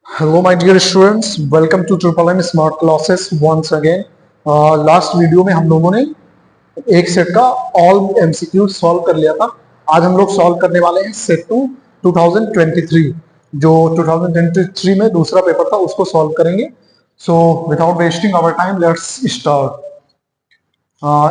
Hello, my dear students. Welcome to Triple M Smart Classes once again. Last video में हम लोगों ने एक सेट का ऑल एमसीक्यू सॉल्व कर लिया था. आज हम लोग सॉल्व करने वाले हैं सेट टू 2023. जो 2023 में दूसरा पेपर था उसको सॉल्व करेंगे. So without wasting our time let's start.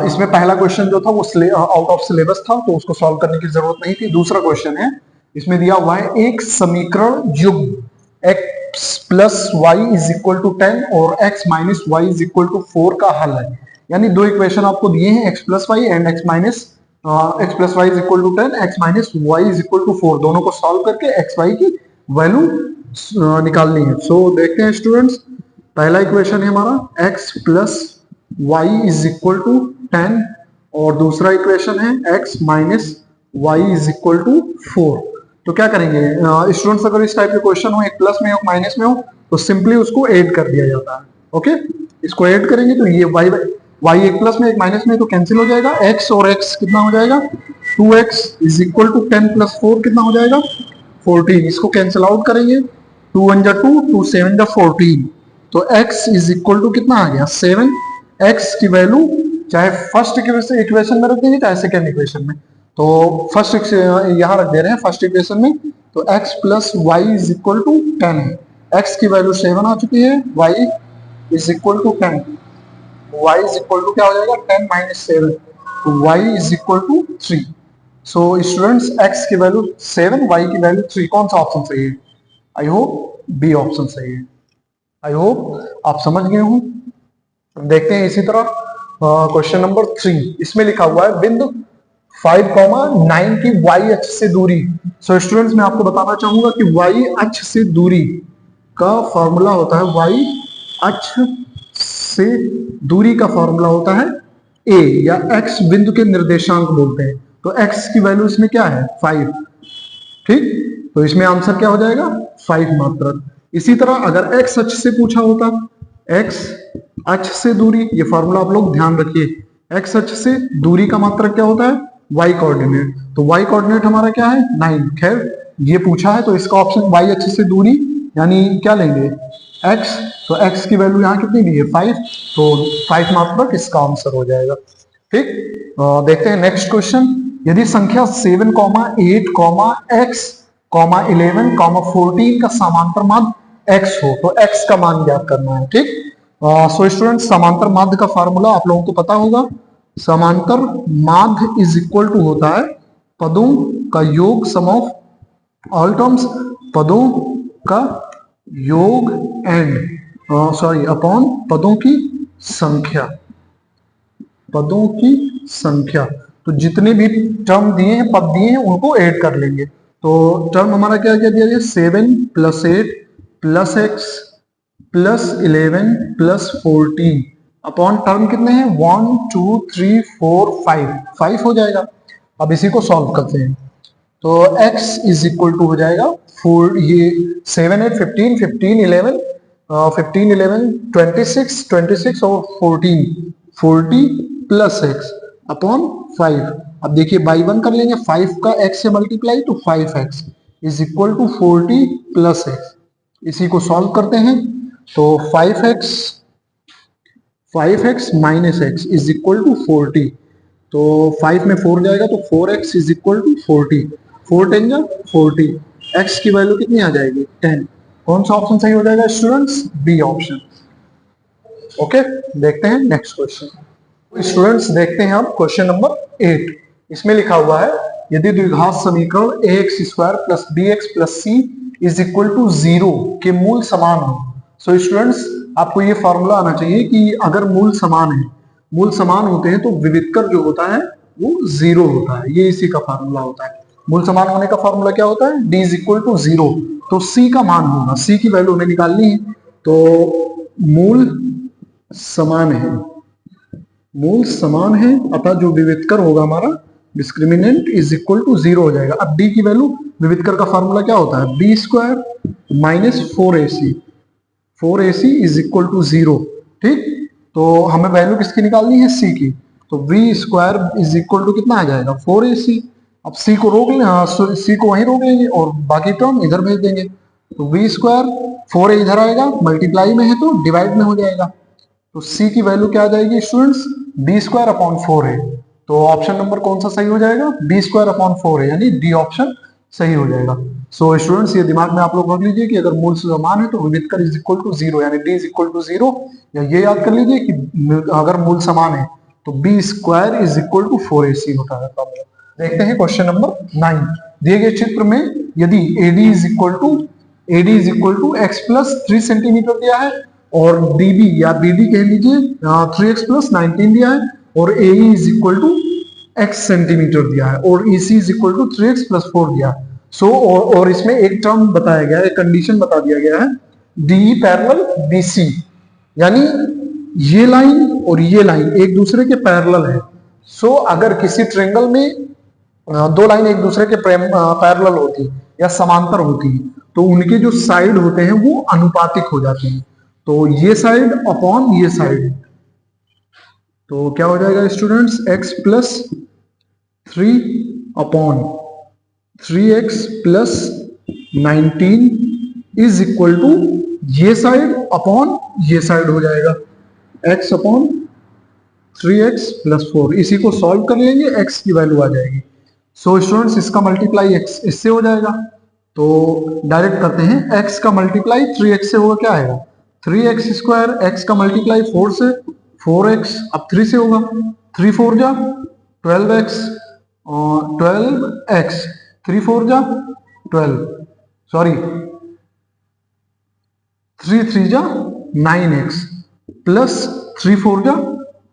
इसमें पहला क्वेश्चन जो था वो आउट ऑफ सिलेबस था तो उसको सॉल्व करने की जरूरत नहीं थी. दूसरा क्वेश्चन है, इसमें दिया हुआ है एक समीकरण युग्म x plus y is equal to 10 और x minus y is equal to 4 का हल है. यानी दो इक्वेशन आपको दिए हैं x plus y and x plus y is equal to 10, x minus y is equal to 4. दोनों को सॉल्व करके x वाई की वैल्यू निकालनी है. सो देखते हैं स्टूडेंट्स. पहला इक्वेशन है हमारा x plus y is equal to 10 और दूसरा इक्वेशन है x minus y is equal to 4. तो क्या करेंगे स्टूडेंट्स, अगर इस टाइप के क्वेश्चन हो, एक प्लस में हो माइनस में हो, तो सिंपली उसको ऐड कर दिया जाता है. ओके, इसको ऐड करेंगे तो ये y एक प्लस में एक माइनस में तो कैंसिल हो जाएगा. x और x कितना हो जाएगा, 2x is equal to 10 plus 4 कितना हो जाएगा, 14. इसको कैंसिल आउट करेंगे, 2 1 जा 2, 2 7 जा 14. तो x इज इक्वल टू कितना आ गया 7. x की वैल्यू चाहे फर्स्ट इक्वेशन में रख देंगे चाहे सेकेंड इक्वेशन में. तो फर्स्ट यहां रख दे रहे हैं फर्स्ट इक्वेशन में. तो x plus y is equal to 10 है. x की वैल्यू 7 आ चुकी है, y is equal to 10. y is equal to क्या हो जाएगा 10 माइनस 7. तो y is equal to 3. So students, x की वैल्यू 7, y की वैल्यू 3. कौन सा ऑप्शन सही है? आई होप बी ऑप्शन सही है. आई होप आप समझ गए हो. देखते हैं इसी तरह क्वेश्चन नंबर 3. इसमें लिखा हुआ है बिंदु 5,9 की y अक्ष से दूरी. सो स्टूडेंट्स, मैं आपको बताना चाहूंगा कि y अक्ष से दूरी का फॉर्मूला होता है, y अक्ष से दूरी का फॉर्मूला होता है a या x बिंदु के निर्देशांक बोलते हैं. तो x की वैल्यू इसमें क्या है 5. ठीक, तो इसमें आंसर क्या हो जाएगा 5 मात्रक. इसी तरह अगर x अक्ष से पूछा होता, x अक्ष से दूरी, ये फॉर्मूला आप लोग ध्यान रखिए. x अक्ष से दूरी का मात्रक क्या होता है y कोऑर्डिनेट. तो y कोऑर्डिनेट हमारा क्या है 9. खैर ये पूछा है तो इसका ऑप्शन y अक्ष से दूरी यानी क्या लेंगे x. तो x की वैल्यू यहाँ कितनी दी है 5. तो 5 मात्रक इसका आंसर हो जाएगा. ठीक, देखते हैं नेक्स्ट क्वेश्चन. यदि संख्या 7, 8, x, 11, 14 का समांतर माध्य x हो तो x का मान ज्ञात करना है. ठीक, सो स्टूडेंट, समांतर माध्य का फार्मूला आप लोगों को पता होगा. समांतर माध्य इज इक्वल टू होता है पदों का योग, सम ऑफ ऑल टर्म्स, पदों का योग एंड अपॉन पदों की संख्या. पदों की संख्या, तो जितने भी टर्म दिए हैं, पद दिए हैं, उनको ऐड कर लेंगे. तो टर्म हमारा क्या क्या दिया गया 7 plus 8 plus x plus 11 plus 14 upon term कितने हैं 1 2 3 4 5 हो जाएगा. अब इसी को सॉल्व करते हैं. तो x इज इक्वल टू हो जाएगा 4, ये 7 8 15 15 11 15 11 26 और 40 प्लस x अपॉन 5. अब देखिए बाई 1 कर लेंगे, 5 का x से मल्टीप्लाई तो 5x is equal to 40 plus x. इसी को सॉल्व करते हैं. तो 5x minus x is equal to 40. तो 5 में 4 जाएगा तो 4x इज इक्वल टू 40. 4 10 जा 40. x की वैल्यू कितनी आ जाएगी 10. कौन सा ऑप्शन सही हो जाएगा स्टूडेंट्स? B option. ओके, देखते हैं नेक्स्ट क्वेश्चन. स्टूडेंट्स देखते हैं अब क्वेश्चन नंबर 8. इसमें लिखा हुआ है यदि द्विघात समीकरण ax square plus bx plus c is equal to 0 के मूल समान हो. सो स्टूडेंट्स, आपको ये फॉर्मूला आना चाहिए कि अगर मूल समान है, मूल समान होते हैं तो विवित्तर जो होता है वो 0 होता है. ये इसी का फॉर्मूला होता है. मूल समान होने का फॉर्मूला क्या होता है d इज इक्वल टू 0. तो c का मान होगा, c की वैल्यू हमें निकालनी है. तो मूल समान है, मूल समान है, अतः जो विवित्तर होगा हमारा डिस्क्रिमिनेंट इज इक्वल टू 0 हो जाएगा. अब d की वैल्यू, विवित्तर का फॉर्मूला क्या होता है b square minus 4ac is equal to 0. ठीक, तो हमें वैल्यू किसकी निकालनी है c की. तो v square is equal to कितना आ जाएगा 4ac. अब c को रोक लें, c को वहीं रोक लेंगे और बाकी टर्म इधर भेज देंगे. तो बी स्क्वायर, 4a इधर आएगा, मल्टीप्लाई में है तो डिवाइड में हो जाएगा। तो c की वैल्यू क्या आ जाएगी students, B square upon 4a। तो ऑप्शन नंबर कौन सा सही हो जाएगा, बी स्क्वायर अपॉन 4a, यानी डी ऑप्शन सही हो जाएगा। सो स्टूडेंट्स ये दिमाग में आप लोग रख लीजिए कि अगर मूल समान है तो विविधकर इज इक्वल टू जीरो, यानी D is equal to zero. या ये याद कर लीजिए कि अगर मूल समान है तो b square is equal to 4ac होता है फॉर्मूला। देखते हैं क्वेश्चन नंबर 9। दिए गए चित्र में यदि AD is equal to x plus 3 centimetre दिया है और DB या BD कह लीजिए 3x प्लस 19 दिया है और AE is equal to x centimetre दिया है और EC is equal to 3x plus 4 दिया है। सो और इसमें एक टर्म बताया गया है, कंडीशन बता दिया गया है, DE पैरेलल BC, यानी ये लाइन और ये लाइन एक दूसरे के पैरेलल है। सो अगर किसी ट्रायंगल में दो लाइन एक दूसरे के पैरेलल होती है या समांतर होती है तो उनके जो साइड होते हैं वो अनुपातिक हो जाते हैं। तो ये साइड अपॉन ये साइड, तो क्या हो जाएगा students, x plus 3 upon 3x plus 19 is equal to ये साइड अपॉन ये साइड हो जाएगा, x अपॉन 3x प्लस 4। इसी को सॉल्व कर लेंगे, x की वैल्यू आ जाएगी। सो स्टूडेंट्स इसका मल्टीप्लाई x इससे हो जाएगा, तो डायरेक्ट करते हैं, x का मल्टीप्लाई 3x से होगा, क्या आएगा 3x स्क्वायर, x का मल्टीप्लाई 4 से 4x, अब 3 से होगा 3 4 जा 12x और 12x, 3 4 जा 12, सॉरी 3 3 जा 9x प्लस 3 4 जा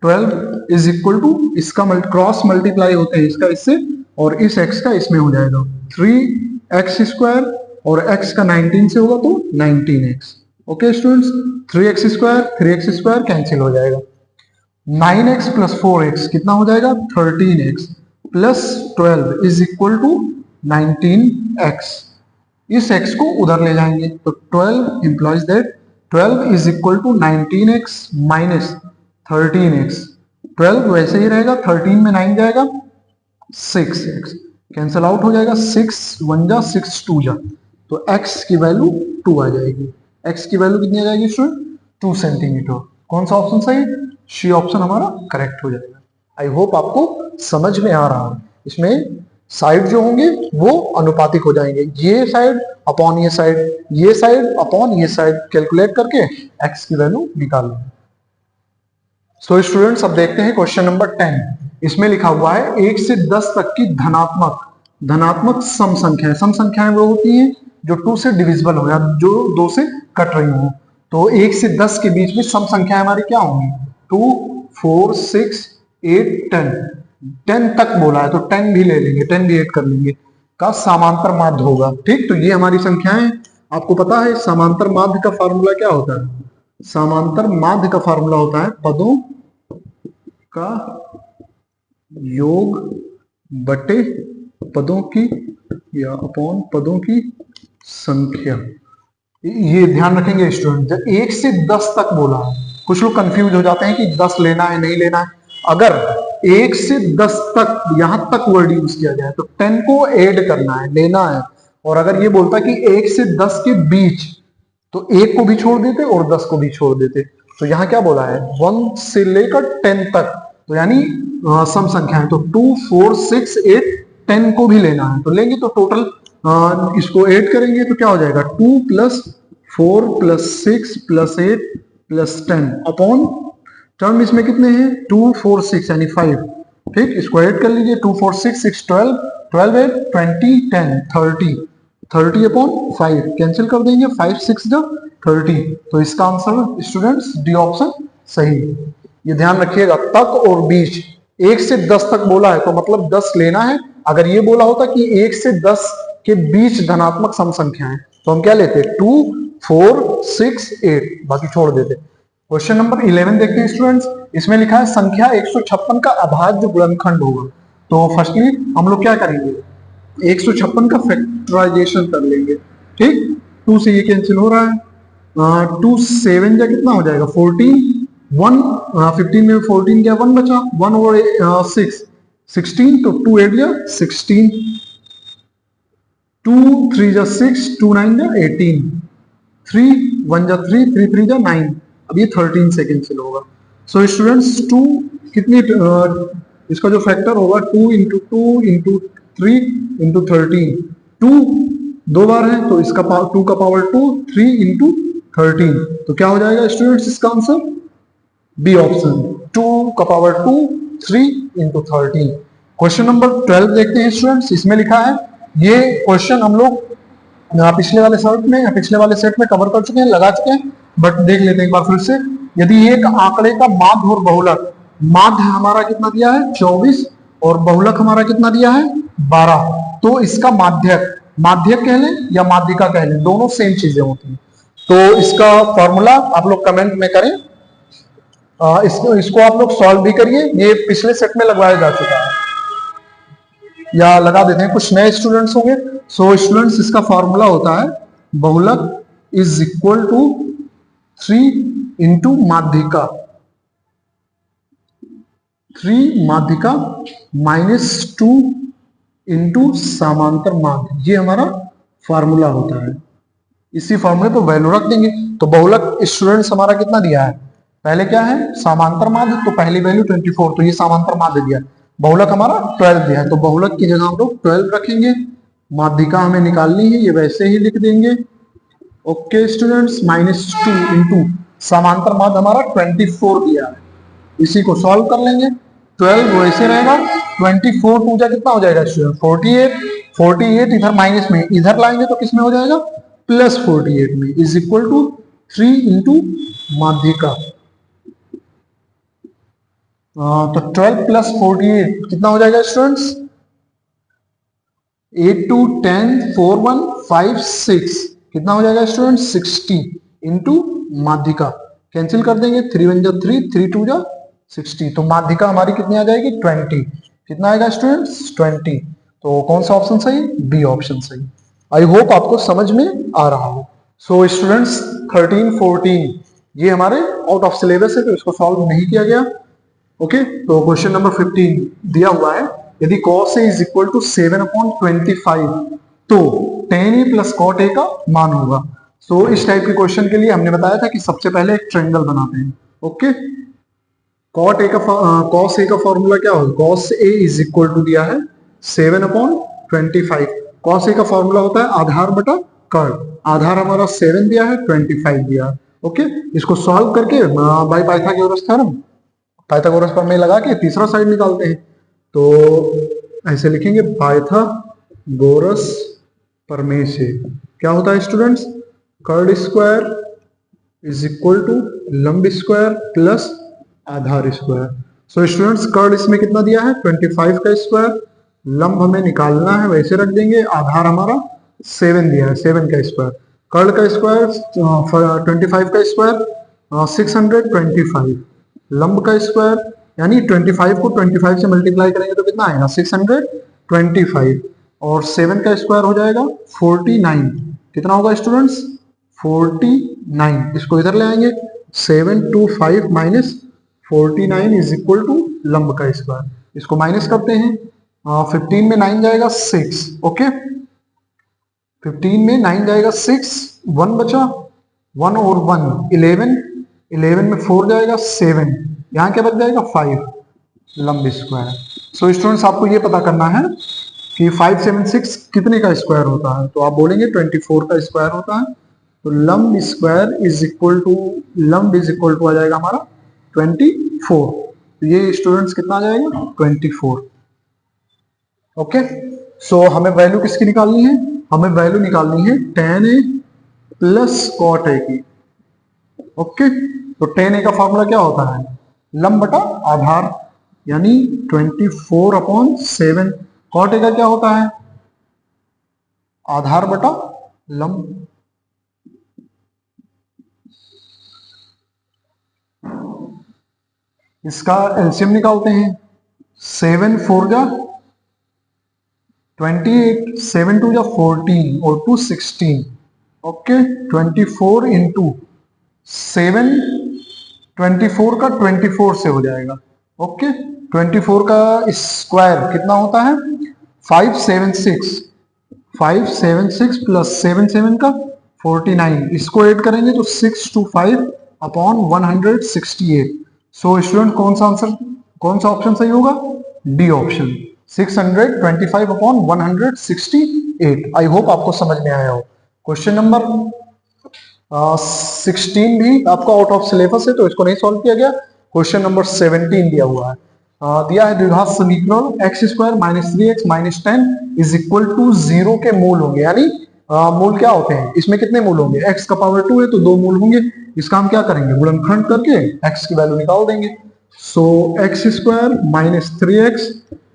12 इज इक्वल टू, इसका क्रॉस मल्टीप्लाई होते हैं इसका इससे और इस x का इसमें हो जाएगा 3x स्क्वायर और x का 19 से होगा तो 19x। Okay students, 3x square cancel हो जाएगा, 9x प्लस 4x कितना हो जाएगा 13x plus 12 is equal to 19x। इस x को उधर ले जाएंगे तो 12 implies that 12 is equal to 19x minus 13x। 12 वैसे ही रहेगा, 13 में 9 जाएगा 6x कैंसिल आउट हो जाएगा, 6 1 जा 6 2 जा, तो x की वैल्यू 2 आ जाएगी। x की वैल्यू कितनी आ जाएगी स्टूडेंट, 2 सेंटीमीटर। कौन सा ऑप्शन सही, सी ऑप्शन हमारा करेक्ट हो जाएगा। आई होप आपको समझ में आ रहा है। इसमें साइड जो होंगे वो अनुपातिक हो जाएंगे, ये साइड अपॉन ये साइड, ये साइड अपॉन ये साइड, कैलकुलेट करके x की वैल्यू निकाल लेंगे। सो स्टूडेंट्स अब देखते हैं क्वेश्चन नंबर 10। इसमें लिखा हुआ है 1 से 10 तक की धनात्मक सम संख्याएं। सम संख्याएं वो होती हैं जो 2 से डिविजिबल हो या जो 2 से कट रही हो। तो 1 से 10 के बीच में सम संख्याएं हमारी क्या होंगी, 2 4 6 8 10। 10 तक बोला है तो 10 भी ले लेंगे, 10 भी ऐड कर लेंगे, का समांतर माध्य होगा। ठीक, तो ये हमारी संख्याएं, आपको पता है समांतर माध्य का फार्मूला क्या होता है, समांतर माध्य का फार्मूला होता है पदों का योग बटे पदों की या अपॉन पदों की संख्या। ये ध्यान रखेंगे स्टूडेंट, जब 1 से 10 तक बोला है, कुछ लोग कंफ्यूज हो जाते हैं कि 10 लेना है नहीं लेना है। अगर 1 से 10 तक यहां तक वर्ड यूज किया जाए तो 10 को ऐड करना है, लेना है। और अगर ये बोलता है कि 1 से 10 के बीच तो 1 को भी छोड़ देते और 10 को भी छोड़ देते। तो यहाँ क्या बोला है 1 से लेकर 10 तक, तो यानी सम संख्या है, तो 2 4 6 8 10 को भी लेना है तो लेंगे, तो टोटल इसको ऐड करेंगे तो क्या हो जाएगा 2 plus 4 plus 6 plus 8 plus 10 upon term इसमें कितने हैं 2 4 6 यानी 5। ठीक, इसको ऐड कर लीजिए, 2 4 6 6 12 12 8 20 10 30 30 अपॉन 5 कैंसिल कर देंगे, 5 6 जा 30। तो इसका आंसर स्टूडेंट्स डी ऑप्शन सही है। ये ध्यान रखिएगा, तक और बीच, 1 से 10 तक बोला है तो मतलब 10 लेना है। अगर ये बोला होता कि 1 से 10 के बीच धनात्मक सम संख्याएं तो हम क्या लेते 2 4 6 8, बाकी छोड़ देते। क्वेश्चन नंबर 11 देखते हैं स्टूडेंट्स। इसमें लिखा है संख्या 156 का अभाज्य गुणनखंड होगा। तो फर्स्टली हम लोग क्या करेंगे 156 का फैक्टराइजेशन कर लेंगे। ठीक, 2 से ये कैंसिल हो रहा है, 2 7 जा कितना हो जाएगा 14, 1 15 में 14 गया 1 बचा, 1 और 6 16, तो 2 8 जा 16। 2 3 जा 6, 2 9 जा 18, 3 1 जा 3, 3 3 जा 9। अब ये 13 से कैंसिल होगा। सो स्टूडेंट्स 2 कितनी इसका जो फैक्टर होगा 2 इंटू 2 इंटू 3 इंटू 13, 2 दो बार है तो इसका 2 का पावर 2, 3 इंटू 13, तो क्या हो जाएगा स्टूडेंट्स इसका आंसर? बी ऑप्शन, 2 का पावर 2, 3 इंटू 13। क्वेश्चन नंबर 12 देखते हैं स्टूडेंट्स। इसमें लिखा है, ये क्वेश्चन हम लोग पिछले वाले सेट में कवर कर चुके हैं, लगा चुके हैं, बट देख लेते हैं एक बार फिर से। यदि एक आंकड़े का माध्य और बहुलक, माध्य हमारा कितना दिया है 24 और बहुलक हमारा कितना दिया है 12, तो इसका माध्यक, माध्यक कह लें या माध्यिका कह लें, दोनों सेम चीजें होती हैं। तो इसका फॉर्मूला आप लोग कमेंट में करें, इसको आप लोग सॉल्व भी करिए, ये पिछले सेट में लगवाया जा चुका है, या लगा देते हैं, कुछ नए स्टूडेंट्स होंगे। सो स्टूडेंट्स इसका फॉर्मूला होता है बहुलक इज इक्वल टू 3 इंटू माध्यिका, 3 माध्यिका माइनस 2 इंटू समांतर माध्य, ये हमारा फॉर्मूला होता है। इसी फॉर्मूले पे वैल्यू रख देंगे। तो बहुलक स्टूडेंट्स हमारा कितना दिया है, पहले क्या है समांतर माध्य, तो पहली वैल्यू 24, तो ये समांतर माध्य दिया। बहुलक हमारा 12 दिया है, तो बहुलक की जगह हम लोग 12 रखेंगे। माध्यिका हमें निकालनी है, ये वैसे ही लिख देंगे। ओके स्टूडेंट्स, -2 इंटू समांतर माध्य हमारा 24 दिया है, इसी को सॉल्व कर लेंगे। 12 वैसे रहेगा, 24 टू जा कितना हो जाएगा स्टूडेंट 48, 48 इधर माइनस में, इधर लाएंगे तो किस में हो जाएगा +48 में, इज इक्वल टू 3 इंटू माध्यिका। तो 12 प्लस 48 कितना हो जाएगा स्टूडेंट्स, 8 2 10 4 1 5 6, कितना हो जाएगा स्टूडेंट्स 60 इंटू माध्यिका, कैंसिल कर देंगे, 3 1 जा 3, 3 2 जा 60, तो माध्यिका हमारी कितनी आ जाएगी 20, कितना आएगा स्टूडेंट्स 20। तो कौन सा ऑप्शन सही, बी ऑप्शन सही। आई होप आपको समझ में आ रहा हो। सो स्टूडेंट्स 13 14 ये हमारे आउट ऑफ सिलेबस है, तो इसको सॉल्व नहीं किया गया। ओके तो क्वेश्चन नंबर 15 दिया हुआ है, यदि cos a is equal to 7/25 तो tan a plus cot a का मान होगा। सो इस टाइप के क्वेश्चन के लिए हमने बताया था कि सबसे पहले एक ट्रायंगल बनाते हैं। ओके cos a का फॉर्मूला क्या होगा, cos a is equal to दिया है 7/25, cos a का फॉर्मूला होता है आधार बटा कर्ल, आधार हमारा 7 दिया है, 25 दिया है। ओके इसको सॉल्व करके बाय पाइथागोरस थ्योरम, पाइथागोरस प्रमेय लगा के तीसरा साइड निकालते हैं। तो ऐसे लिखेंगे पाइथागोरस प्रमेय से क्या होता है स्टूडेंट्स, कर्ल स्क्वायर इज इक्वल टू लंब स्क्वायर प्लस आधार स्क्वायर। सो स्टूडेंट्स कर्ल इसमें कितना दिया है 25 का स्क्वायर, लंब हमें निकालना है वैसे रख देंगे, आधार हमारा 7 दिया है, 7 का स्क्वायर, कर्ल का स्क्वायर 25 का स्क्वायर 625, लंब का स्क्वायर यानी 25 को 25 से मल्टीप्लाई करेंगे तो कितना आएगा 625, और 7 का स्क्वायर हो जाएगा 49, कितना होगा स्टूडेंट्स 49, इसको इधर ले आएंगे 725 माइनस 49 इज इक्वल टू लंब का स्क्वायर, इसको माइनस करते हैं, 15 में 9 जाएगा 6, ओके 15 में 9 जाएगा 6, 1 बचा, 1 और 1 11, 11 में 4 जाएगा 7, यहाँ क्या बच जाएगा 5 लंब स्क्वायर। सो स्टूडेंट्स आपको ये पता करना है कि 576 कितने का स्क्वायर होता है, तो आप बोलेंगे 24 का स्क्वायर होता है। तो लंब स्क्वायर इज इक्वल टू, लंब इज इक्वल टू आ जाएगा हमारा 24, तो ये स्टूडेंट्स कितना आ जाएगा 24। ओके सो हमें वैल्यू किसकी निकालनी है, हमें वैल्यू निकालनी है tan a plus cot a की। ओके तो tan a का फॉर्मूला क्या होता है, लंब बटा आधार यानी 24/7, cot a का क्या होता है आधार बटा लंब। इसका एलसीएम निकालते हैं, 7 4 जा 28, 7 2 जा 14 और 2 16, ओके 24 इंटू 7, 24 का 24 से हो जाएगा, ओके 24 का स्क्वायर कितना होता है 576, 576 प्लस 7 का 49, इसको ऐड करेंगे तो 625 अपॉन 168। सो स्टूडेंट कौन सा आंसर, कौन सा ऑप्शन सही होगा? D option, 625 upon 168। I hope आपको समझ में आया हो। क्वेश्चन नंबर 16 भी आपका आउट ऑफ सिलेबस है तो इसको नहीं सॉल्व किया गया। क्वेश्चन नंबर 17 दिया हुआ है, दिया है द्विघात समीकरण x square minus 3x minus 10 is equal to 0 के मूल होंगे, यानी मूल क्या होते हैं, इसमें कितने मूल होंगे? x का पावर 2 है तो 2 मूल होंगे। इसका हम क्या करेंगे? गुणनखंड करके x की वैल्यू निकाल देंगे। So x square minus 3x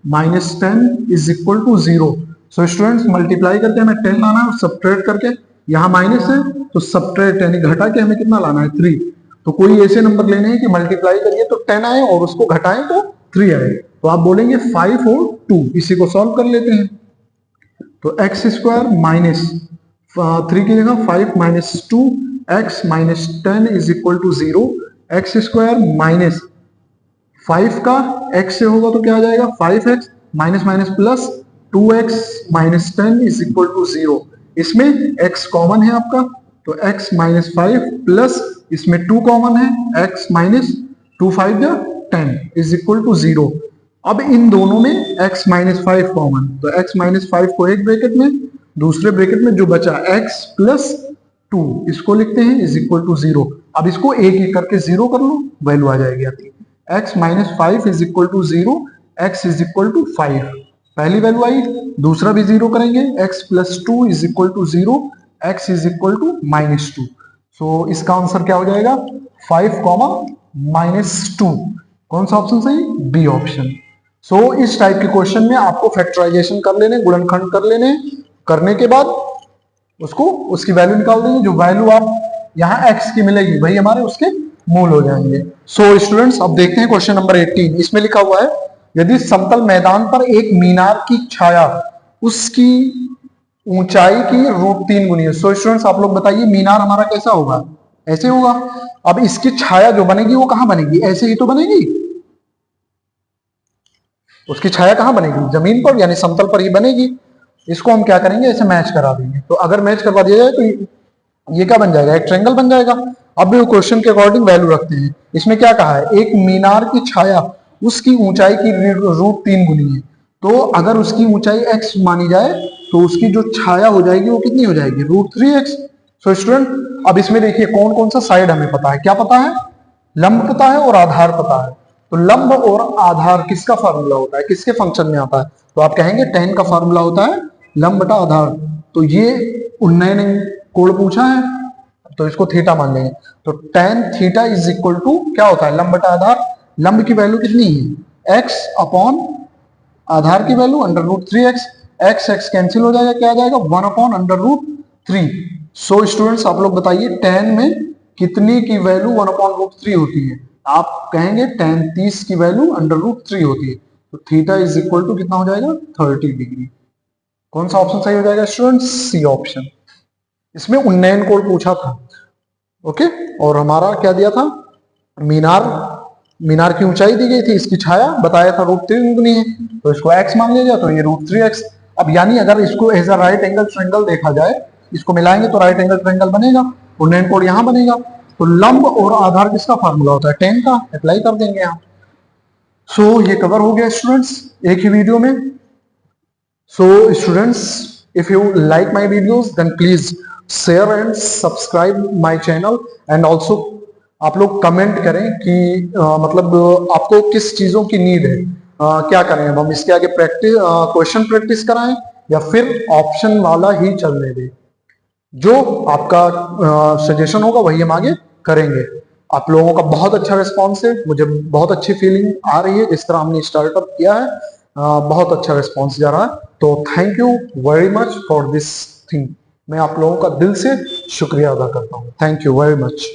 minus 10 is equal to 0। So students multiply करके हमें 10 लाना है और सब्ट्रैक्ट करके, यहाँ माइनस है तो सब्ट्रैक्ट यानी घटा के हमें कितना लाना है? 3। तो कोई ऐसे नंबर लेने हैं कि मल्टीप्लाई करिए तो 10 आए और उसको घटाएं तो 3 आए, तो आप बोलेंगे 5 और 2। इसी को सॉल्व कर लेते हैं। तो एक्स स्क्वायर माइनस 3 की जगह 5 minus 2 x minus 10 is equal to 0। X square minus 5 का x से होगा तो क्या आ जाएगा? 5x minus minus plus 2x minus 10 is equal to 0। इसमें x कॉमन है आपका, तो x माइनस 5 प्लस इसमें 2 कॉमन है, x minus 2 5 10 is equal to 0। अब इन दोनों में x माइनस 5 कॉमन, तो x माइनस 5 को एक ब्रैकेट में, दूसरे ब्रैकेट में जो बचा x प्लस 2 इसको लिखते हैं इज इक्वल टू 0। अब इसको एक एक करके 0 कर लो, वैल्यू आ जाएगी आपकी x minus 5 is equal to 0, x is equal to 5, पहली वैल्यू आई। दूसरा भी 0 करेंगे, x plus 2 is equal to 0, x is equal to minus 2। So इसका आंसर क्या हो जाएगा? 5 कॉमा माइनस 2। कौन सा ऑप्शन सही? B option. सो इस टाइप के क्वेश्चन में आपको फैक्टराइजेशन कर लेने, गुणनखंड कर लेने, करने के बाद उसको उसकी वैल्यू निकाल देंगे। जो वैल्यू आप यहाँ x की मिलेगी वही हमारे उसके मूल हो जाएंगे। सो स्टूडेंट्स अब देखते हैं क्वेश्चन नंबर 18। इसमें लिखा हुआ है यदि समतल मैदान पर एक मीनार की छाया उसकी ऊंचाई की √3 गुनी है। सो स्टूडेंट्स आप लोग बताइए मीनार हमारा कैसा होगा? ऐसे होगा। अब इसकी छाया जो बनेगी वो कहां बनेगी? ऐसे ही तो बनेगी। उसकी छाया कहां बनेगी? जमीन पर, यानी समतल पर ही बनेगी। इसको हम क्या करेंगे? ऐसे मैच करा देंगे। तो अगर मैच करवा दिया जाए तो ये क्या बन जाएगा? एक ट्रायंगल बन जाएगा। अब क्वेश्चन के अकॉर्डिंग वैल्यू रखते हैं। इसमें क्या कहा है? एक मीनार की छाया उसकी ऊंचाई की √3 गुनी है। तो अगर उसकी ऊंचाई x मानी जाए तो उसकी जो छाया हो जाएगी वो कितनी हो जाएगी? √3x। सो स्टूडेंट अब इसमें देखिए कौन कौन सा साइड हमें पता है। क्या पता है? लंब पता है और आधार पता है। तो लंब और आधार किसका फार्मूला होता है? किसके फंक्शन में आता है? तो आप कहेंगे tan का फार्मूला होता है लंब बटा आधार। तो ये उन्नयन कोण पूछा है तो इसको थीटा मान लेंगे। तो tan theta is equal to क्या होता है? लंब बटा आधार। लंब की वैल्यू कितनी है? x अपॉन आधार की वैल्यू √3x। x कैंसिल हो जाएगा, क्या आ जाएगा? 1 अपॉन √3। सो स्टूडेंट्स आप लोग बताइए tan में कितनी की वैल्यू 1 अपॉन √3 होती है? आप कहेंगे tan 30 की वैल्यू √3 होती है। तो थीटा इज इक्वल टू कितना हो जाएगा? 30 डिग्री। कौन सा ऑप्शन सही हो जाएगा स्टूडेंट्स? C option. इसमें उन्नयन कोण पूछा था। ओके, और हमारा क्या दिया था? मीनार की ऊंचाई दी गई थी, इसकी छाया बताया था √3 गुनी है, तो इसको x मान लिया जाए तो ये √3x। अब यानी अगर इसको as a right angle triangle देखा जाए, इसको मिलाएंगे तो राइट एंगल ट्रायंगल बनेगा, उन्नयन कोण यहां बनेगा। तो लंब और आधार किसका फार्मूला होता है? tan का। अप्लाई कर देंगे यहाँ। सो ये कवर हो गया स्टूडेंट्स एक ही वीडियो में। So students if you like my videos then please share and subscribe my channel and also आप लोग कमेंट करें कि मतलब आपको किस चीजों की नीड है, क्या करें हम इसके आगे प्रैक्टिस क्वेश्चन प्रैक्टिस कराएं या फिर ऑप्शन वाला ही चलने दें। जो आपका सजेशन होगा वही हम आगे करेंगे। आप लोगों का बहुत अच्छा रिस्पांस है, मुझे बहुत अच्छी फीलिंग आ रही है जिस तरह हमने स्टार्टअप किया है। बहुत अच्छा रिस्पांस जा रहा है। तो thank you very much for this thing. मैं आप लोगों का दिल से शुक्रिया अदा करता हूँ। Thank you very much.